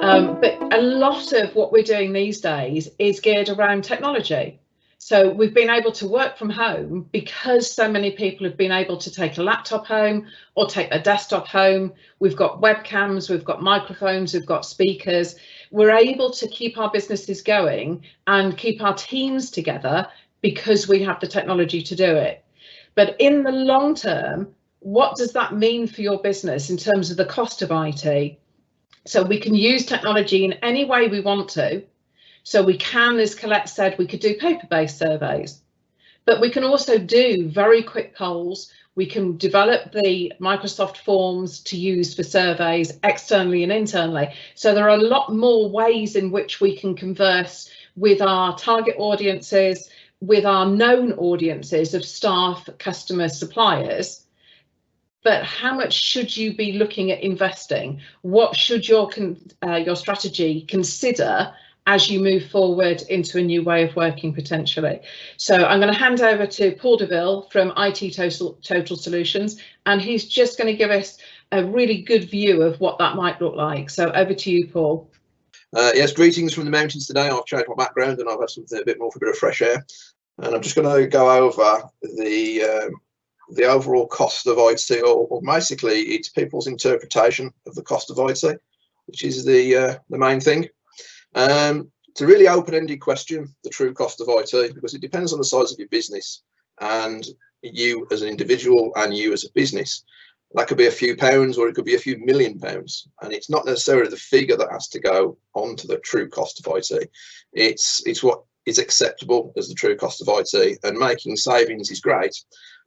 But a lot of what we're doing these days is geared around technology. So we've been able to work from home because so many people have been able to take a laptop home or take their desktop home. We've got webcams, we've got microphones, we've got speakers. We're able to keep our businesses going and keep our teams together because we have the technology to do it. But in the long term, what does that mean for your business in terms of the cost of IT? So we can use technology in any way we want to. So we can, as Colette said, we could do paper-based surveys, but we can also do very quick polls. We can develop the Microsoft forms to use for surveys externally and internally. So there are a lot more ways in which we can converse with our target audiences, with our known audiences of staff, customers, suppliers. But how much should you be looking at investing? What should your strategy consider as you move forward into a new way of working potentially? So I'm going to hand over to Paul Deaville from IT Total Solutions, and he's just going to give us a really good view of what that might look like. So over to you, Paul. Yes, greetings from the mountains today. I've changed my background and I've had something a bit more for a bit of fresh air. And I'm just going to go over the overall cost of IT, or basically it's people's interpretation of the cost of IT, which is the main thing. It's a really open-ended question, the true cost of IT, because it depends on the size of your business and you as an individual and you as a business. That could be a few pounds or it could be a few million pounds, and it's not necessarily the figure that has to go onto the true cost of IT. It's what is acceptable as the true cost of IT, and making savings is great,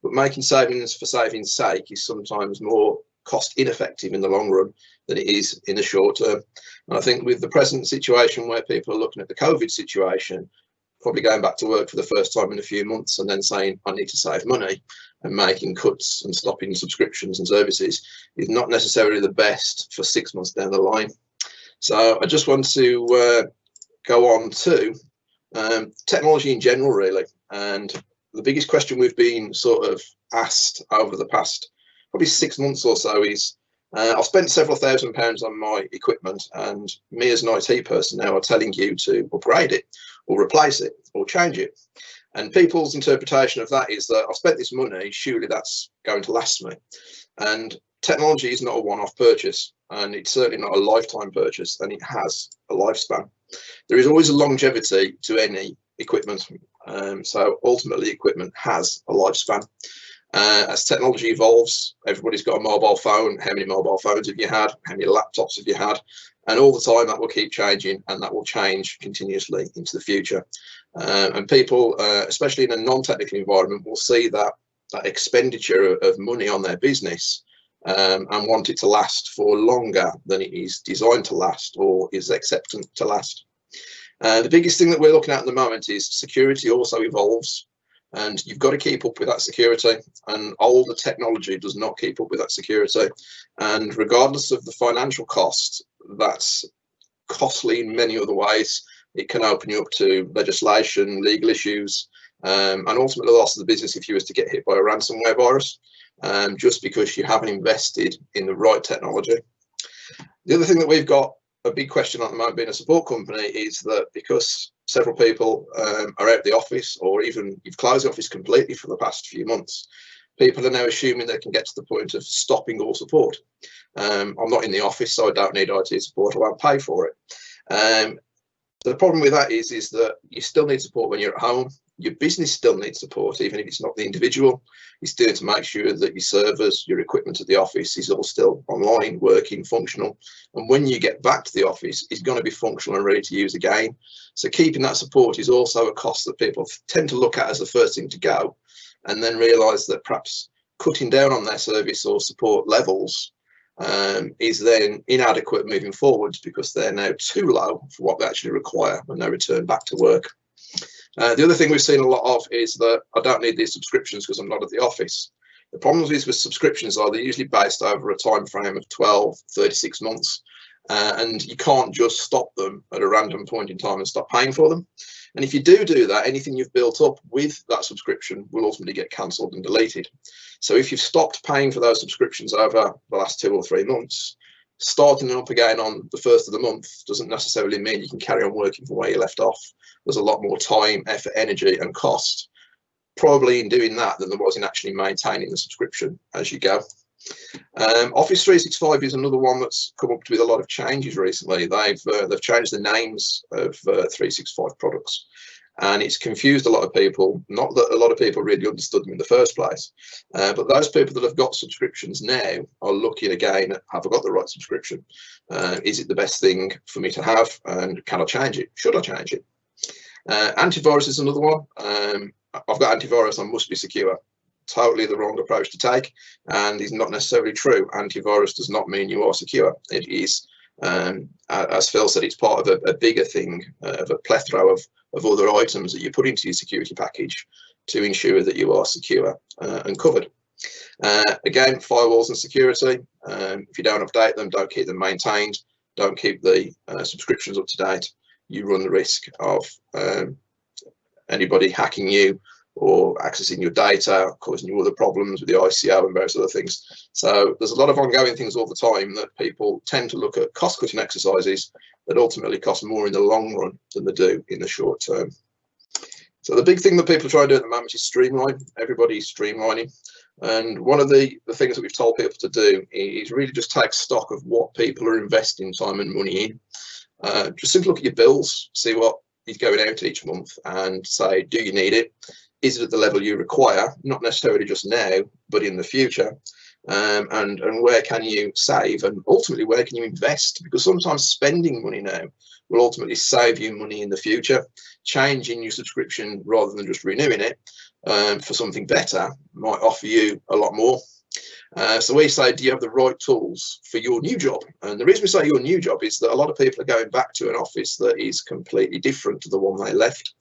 but making savings for savings' sake is sometimes more cost ineffective in the long run than it is in the short term. And I think with the present situation where people are looking at the COVID situation, probably going back to work for the first time in a few months and then saying, I need to save money, and making cuts and stopping subscriptions and services is not necessarily the best for 6 months down the line. So I just want to go on to technology in general, really. And the biggest question we've been sort of asked over the past probably 6 months or so is, I've spent several £1,000s on my equipment, and me as an IT person now are telling you to upgrade it or replace it or change it. And people's interpretation of that is that I've spent this money, surely that's going to last me. And technology is not a one-off purchase, and it's certainly not a lifetime purchase, and it has a lifespan. There is always a longevity to any equipment. So ultimately equipment has a lifespan. As technology evolves, everybody's got a mobile phone. How many mobile phones have you had? How many laptops have you had? And all the time that will keep changing, and that will change continuously into the future. And people, especially in a non-technical environment, will see that expenditure of money on their business and want it to last for longer than it is designed to last or is accepted to last. The biggest thing that we're looking at the moment is security also evolves, and you've got to keep up with that security, and older technology does not keep up with that security. And regardless of the financial cost, that's costly in many other ways. It can open you up to legislation, legal issues, and ultimately the loss of the business if you was to get hit by a ransomware virus, just because you haven't invested in the right technology. The other thing that we've got a big question at the moment being a support company is that because several people are out of the office, or even you've closed the office completely for the past few months, people are now assuming they can get to the point of stopping all support. I'm not in the office, so I don't need IT support. I won't pay for it. The problem with that is that you still need support when you're at home. Your business still needs support, even if it's not the individual. You still need to make sure that your servers, your equipment at the office is all still online, working, functional. And when you get back to the office, it's going to be functional and ready to use again. So keeping that support is also a cost that people tend to look at as the first thing to go, and then realise that perhaps cutting down on their service or support levels is then inadequate moving forwards, because they're now too low for what they actually require when they return back to work. The other thing we've seen a lot of is that I don't need these subscriptions because I'm not at the office. The problem with subscriptions are they're usually based over a time frame of 12, 36 months, and you can't just stop them at a random point in time and stop paying for them. And if you do that, anything you've built up with that subscription will ultimately get cancelled and deleted. So if you've stopped paying for those subscriptions over the last 2 or 3 months, starting up again on the 1st of the month doesn't necessarily mean you can carry on working from where you left off. There's a lot more time, effort, energy and cost probably in doing that than there was in actually maintaining the subscription as you go. Office 365 is another one that's come up with a lot of changes recently. They've changed the names of 365 products, and it's confused a lot of people. Not that a lot of people really understood them in the first place, but those people that have got subscriptions now are looking again at, have I got the right subscription? Is it the best thing for me to have? And can I change it? Should I change it? Antivirus is another one. I've got antivirus, I must be secure. Totally the wrong approach to take, and is not necessarily true. Antivirus does not mean you are secure. It is, as Phil said, it's part of a bigger thing, of a plethora of other items that you put into your security package to ensure that you are secure and covered. Again, firewalls and security, if you don't update them, don't keep them maintained, don't keep the subscriptions up to date, you run the risk of anybody hacking you or accessing your data, causing you other problems with the ICO and various other things. So there's a lot of ongoing things all the time that people tend to look at cost-cutting exercises that ultimately cost more in the long run than they do in the short term. So the big thing that people try to do at the moment is streamline. Everybody's streamlining. And one of the things that we've told people to do is really just take stock of what people are investing time and money in. Just simply look at your bills, see what is going out each month and say, do you need it? Is it at the level you require? Not necessarily just now, but in the future. And where can you save? And ultimately, where can you invest? Because sometimes spending money now will ultimately save you money in the future. Changing your subscription rather than just renewing it for something better might offer you a lot more. So we say, do you have the right tools for your new job? And the reason we say your new job is that a lot of people are going back to an office that is completely different to the one they left.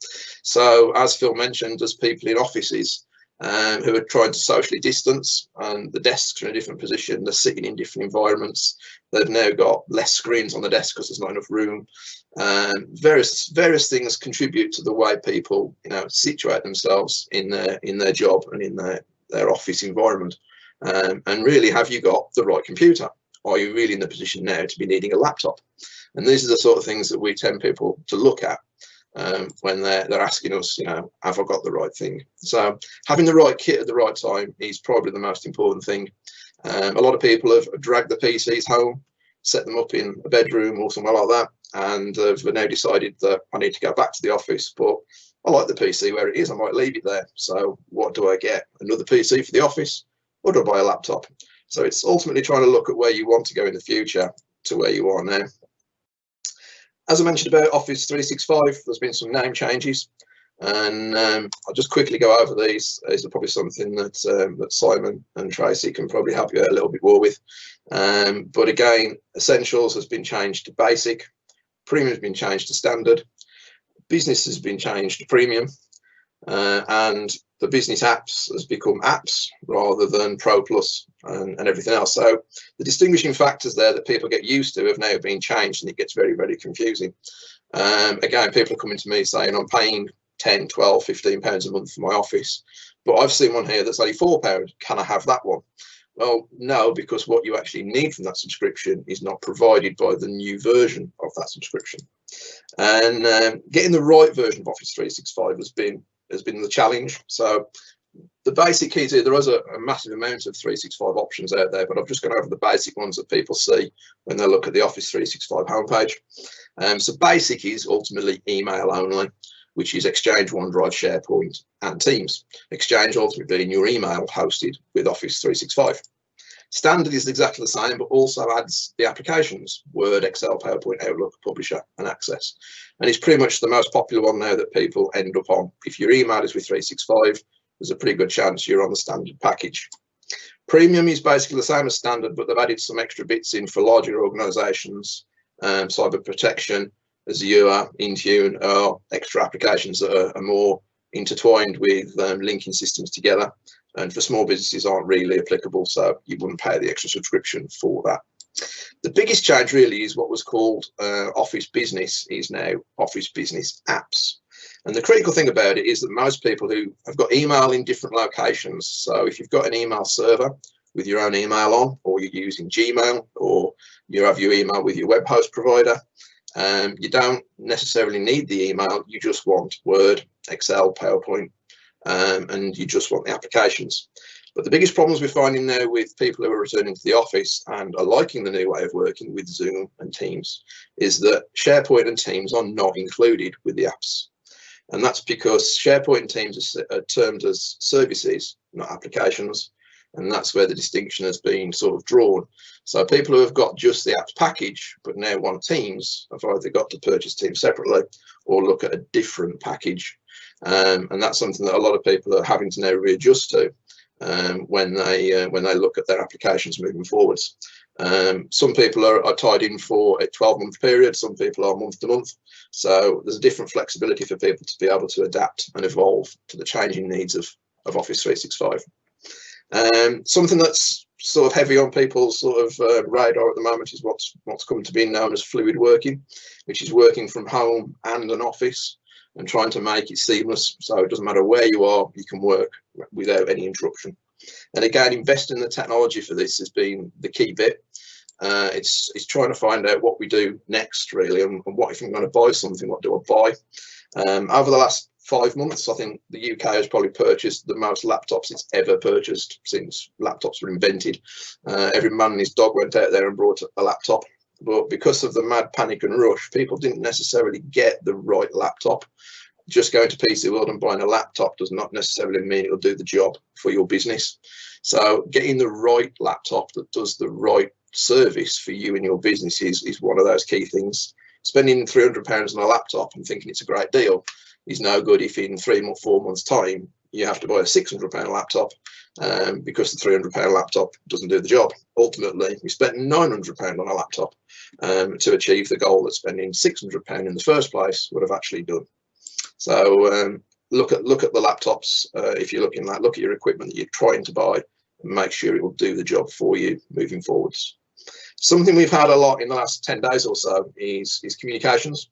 So as Phil mentioned, there's people in offices who are trying to socially distance, and the desks are in a different position, they're sitting in different environments, they've now got less screens on the desk because there's not enough room. Various things contribute to the way people, you know, situate themselves in their job and in their office environment. And really, have you got the right computer? Are you really in the position now to be needing a laptop? And these are the sort of things that we tend people to look at when they're asking us, you know, have I got the right thing? So having the right kit at the right time is probably the most important thing. A lot of people have dragged the PCs home, set them up in a bedroom or somewhere like that, and have now decided that I need to go back to the office, but I like the PC where it is, I might leave it there. So what do I get? Another PC for the office? Or do I buy a laptop? So it's ultimately trying to look at where you want to go in the future to where you are now. As I mentioned about Office 365, there's been some name changes, and I'll just quickly go over these. These are probably something that that Simon and Tracy can probably help you out a little bit more with. But again, Essentials has been changed to Basic, Premium has been changed to Standard, Business has been changed to Premium, and the business apps has become apps rather than Pro Plus and everything else. So the distinguishing factors there that people get used to have now been changed, and it gets very, very confusing. Again, people are coming to me saying, I'm paying 10, 12, 15 pounds a month for my office, but I've seen one here that's only £4. Can I have that one? Well, no, because what you actually need from that subscription is not provided by the new version of that subscription. And getting the right version of Office 365 has been the challenge. So the basic keys here, there is a massive amount of 365 options out there, but I've just gone over the basic ones that people see when they look at the Office 365 homepage. So basic is ultimately email only, which is Exchange, OneDrive, SharePoint, and Teams. Exchange ultimately being your email hosted with Office 365. Standard is exactly the same, but also adds the applications, Word, Excel, PowerPoint, Outlook, Publisher, and Access. And it's pretty much the most popular one now that people end up on. If your email is with 365, there's a pretty good chance you're on the standard package. Premium is basically the same as standard, but they've added some extra bits in for larger organizations, cyber protection, Azure, Intune, extra applications that are more intertwined with linking systems together. And for small businesses aren't really applicable, so you wouldn't pay the extra subscription for that. The biggest change really is what was called Office Business is now Office Business Apps. And the critical thing about it is that most people who have got email in different locations, so if you've got an email server with your own email on, or you're using Gmail, or you have your email with your web host provider. You don't necessarily need the email, you just want Word, Excel, PowerPoint, and you just want the applications. But the biggest problems we're finding now with people who are returning to the office and are liking the new way of working with Zoom and Teams is that SharePoint and Teams are not included with the apps. And that's because SharePoint and Teams are termed as services, not applications. And that's where the distinction has been sort of drawn. So people who have got just the apps package, but now want Teams, have either got to purchase Teams separately or look at a different package. And that's something that a lot of people are having to now readjust to when they look at their applications moving forwards. Some people are tied in for a 12-month period, some people are month to month. So there's a different flexibility for people to be able to adapt and evolve to the changing needs of Office 365. Something that's sort of heavy on people's sort of radar at the moment is what's come to be known as fluid working, which is working from home and an office and trying to make it seamless, so it doesn't matter where you are, you can work without any interruption. And again, investing in the technology for this has been the key bit. It's trying to find out what we do next, really, and what if I'm going to buy something, what do I buy? Over the last 5 months, I think the UK has probably purchased the most laptops it's ever purchased since laptops were invented. Every man and his dog went out there and brought a laptop. But because of the mad panic and rush, people didn't necessarily get the right laptop. Just going to PC World and buying a laptop does not necessarily mean it'll do the job for your business. So getting the right laptop that does the right service for you and your business is one of those key things. Spending £300 on a laptop and thinking it's a great deal is no good if in 3 or 4 months' time you have to buy a £600 laptop because the £300 laptop doesn't do the job. Ultimately, we spent £900 on a laptop to achieve the goal that spending £600 in the first place would have actually done. So look at the laptops if you're looking at, look at your equipment that you're trying to buy and make sure it will do the job for you moving forwards. Something we've had a lot in the last 10 days or so is communications.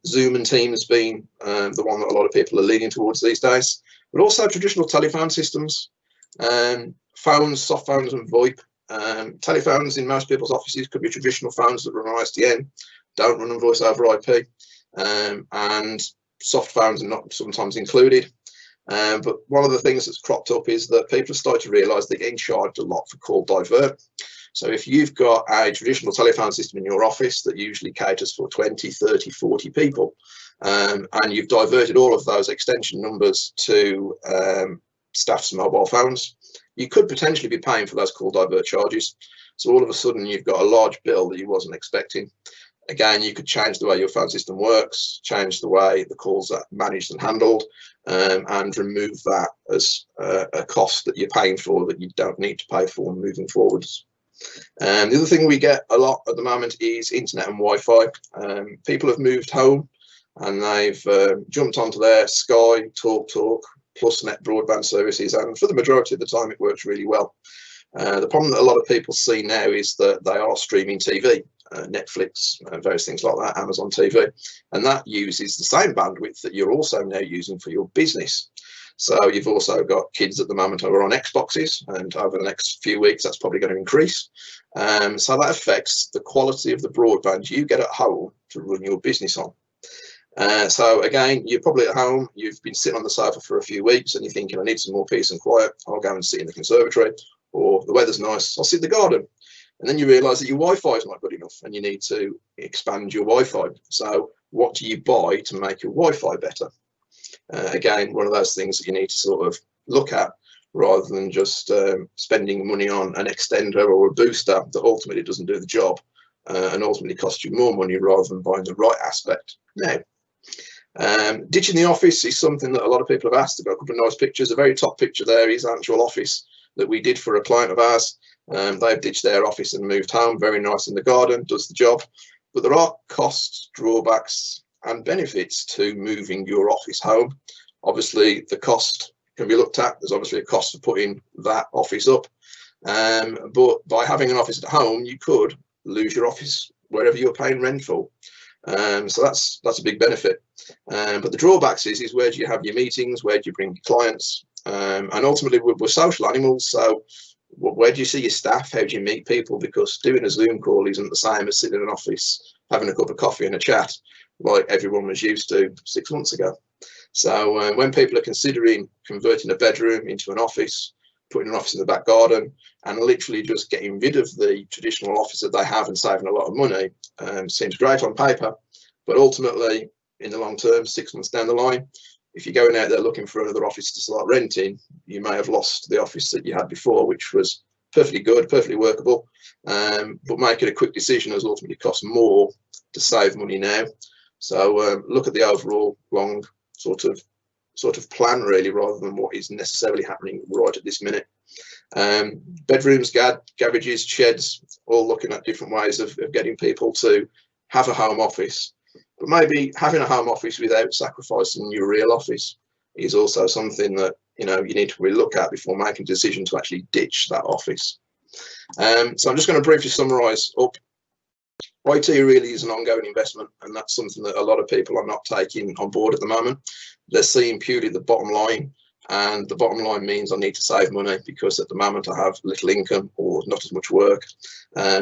Zoom and Teams being the one that a lot of people are leaning towards these days, but also traditional telephone systems, phones, soft phones and VoIP. Telephones in most people's offices could be traditional phones that run on ISDN, don't run on voice over IP, and soft phones are not sometimes included. But one of the things that's cropped up is that people have started to realise they're getting charged a lot for call divert. So if you've got a traditional telephone system in your office that usually caters for 20, 30, 40 people, and you've diverted all of those extension numbers to staff's mobile phones, you could potentially be paying for those call divert charges. So all of a sudden you've got a large bill that you wasn't expecting. Again, you could change the way your phone system works, change the way the calls are managed and handled, and remove that as a cost that you're paying for that you don't need to pay for moving forwards. The other thing we get a lot at the moment is internet and Wi-Fi. People have moved home and they've jumped onto their Sky, TalkTalk, PlusNet broadband services, and for the majority of the time it works really well. The problem that a lot of people see now is that they are streaming TV, Netflix, various things like that, Amazon TV, and that uses the same bandwidth that you're also now using for your business. So you've also got kids at the moment who are on Xboxes, and over the next few weeks that's probably going to increase. So that affects the quality of the broadband you get at home to run your business on. So again, you're probably at home, you've been sitting on the sofa for a few weeks and you're thinking, I need some more peace and quiet, I'll go and sit in the conservatory, or the weather's nice, I'll sit in the garden. And then you realise that your Wi-Fi is not good enough and you need to expand your Wi-Fi. So what do you buy to make your Wi-Fi better? Again, one of those things that you need to sort of look at rather than just spending money on an extender or a booster that ultimately doesn't do the job and ultimately costs you more money rather than buying the right aspect. Now, ditching the office is something that a lot of people have asked. I've got a couple of nice pictures. The very top picture there is our actual office that we did for a client of ours. They've ditched their office and moved home. Very nice in the garden, does the job. But there are costs, drawbacks and benefits to moving your office home. Obviously, the cost can be looked at. There's obviously a cost for putting that office up. But by having an office at home, you could lose your office wherever you're paying rent for. So that's a big benefit. But the drawbacks is where do you have your meetings? Where do you bring your clients? And ultimately, we're social animals. So Where do you see your staff? How do you meet people? Because doing a Zoom call isn't the same as sitting in an office, having a cup of coffee and a chat like everyone was used to 6 months ago. So when people are considering converting a bedroom into an office, putting an office in the back garden, and literally just getting rid of the traditional office that they have and saving a lot of money, seems great on paper, but ultimately in the long term, 6 months down the line, if you're going out there looking for another office to start renting, you may have lost the office that you had before, which was perfectly good, perfectly workable, but making a quick decision has ultimately cost more to save money now. So look at the overall long sort of plan really, rather than what is necessarily happening right at this minute. Bedrooms, garages, sheds, all looking at different ways of getting people to have a home office. But maybe having a home office without sacrificing your real office is also something that you need to really look at before making a decision to actually ditch that office. So I'm just going to briefly summarise up. IT really is an ongoing investment, and that's something that a lot of people are not taking on board at the moment. They're seeing purely the bottom line, and the bottom line means I need to save money because at the moment I have little income or not as much work,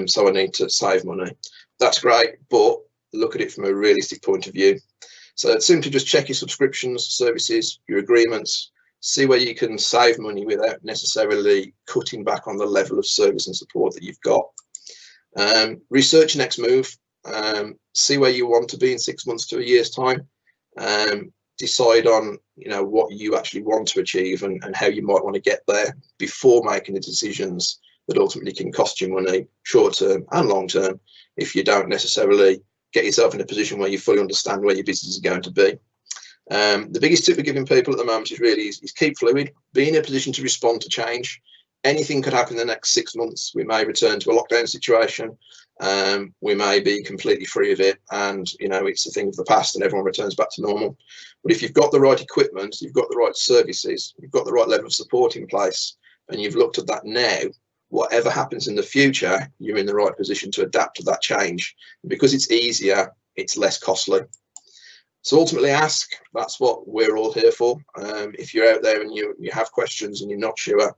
so I need to save money. That's great, but look at it from a realistic point of view. So simply just check your subscriptions, services, your agreements, see where you can save money without necessarily cutting back on the level of service and support that you've got. Research your next move, see where you want to be in 6 months to a year's time, decide on what you actually want to achieve and how you might want to get there before making the decisions that ultimately can cost you money short term and long term if you don't necessarily get yourself in a position where you fully understand where your business is going to be. The biggest tip we're giving people at the moment is keep fluid, be in a position to respond to change. Anything could happen in the next 6 months. We may return to a lockdown situation. We may be completely free of it, and it's a thing of the past, and everyone returns back to normal. But if you've got the right equipment, you've got the right services, you've got the right level of support in place, and you've looked at that now, whatever happens in the future, you're in the right position to adapt to that change. Because it's easier, it's less costly. So ultimately ask. That's what we're all here for. If you're out there and you have questions and you're not sure,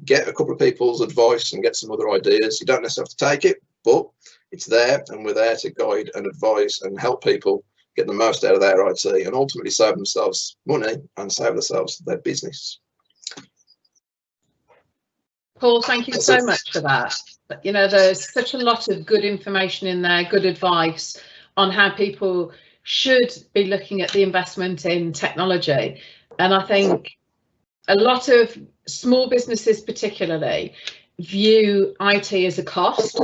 get a couple of people's advice and get some other ideas. You don't necessarily have to take it, but it's there, and we're there to guide and advise and help people get the most out of their IT and ultimately save themselves money and save themselves their business. Paul, thank you so much for that. There's such a lot of good information in there, good advice on how people should be looking at the investment in technology. And I think a lot of small businesses particularly view IT as a cost,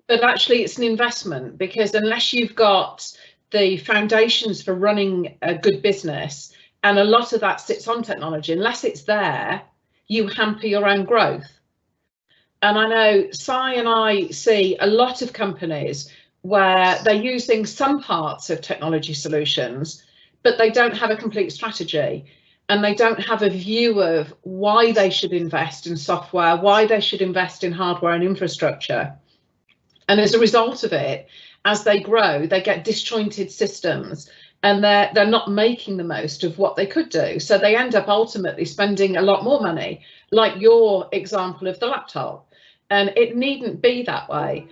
but actually it's an investment, because unless you've got the foundations for running a good business, and a lot of that sits on technology, unless it's there, you hamper your own growth. And I know Si and I see a lot of companies where they're using some parts of technology solutions, but they don't have a complete strategy, and they don't have a view of why they should invest in software, why they should invest in hardware and infrastructure. And as a result of it, as they grow, they get disjointed systems, and they're not making the most of what they could do. So they end up ultimately spending a lot more money, like your example of the laptop. And it needn't be that way.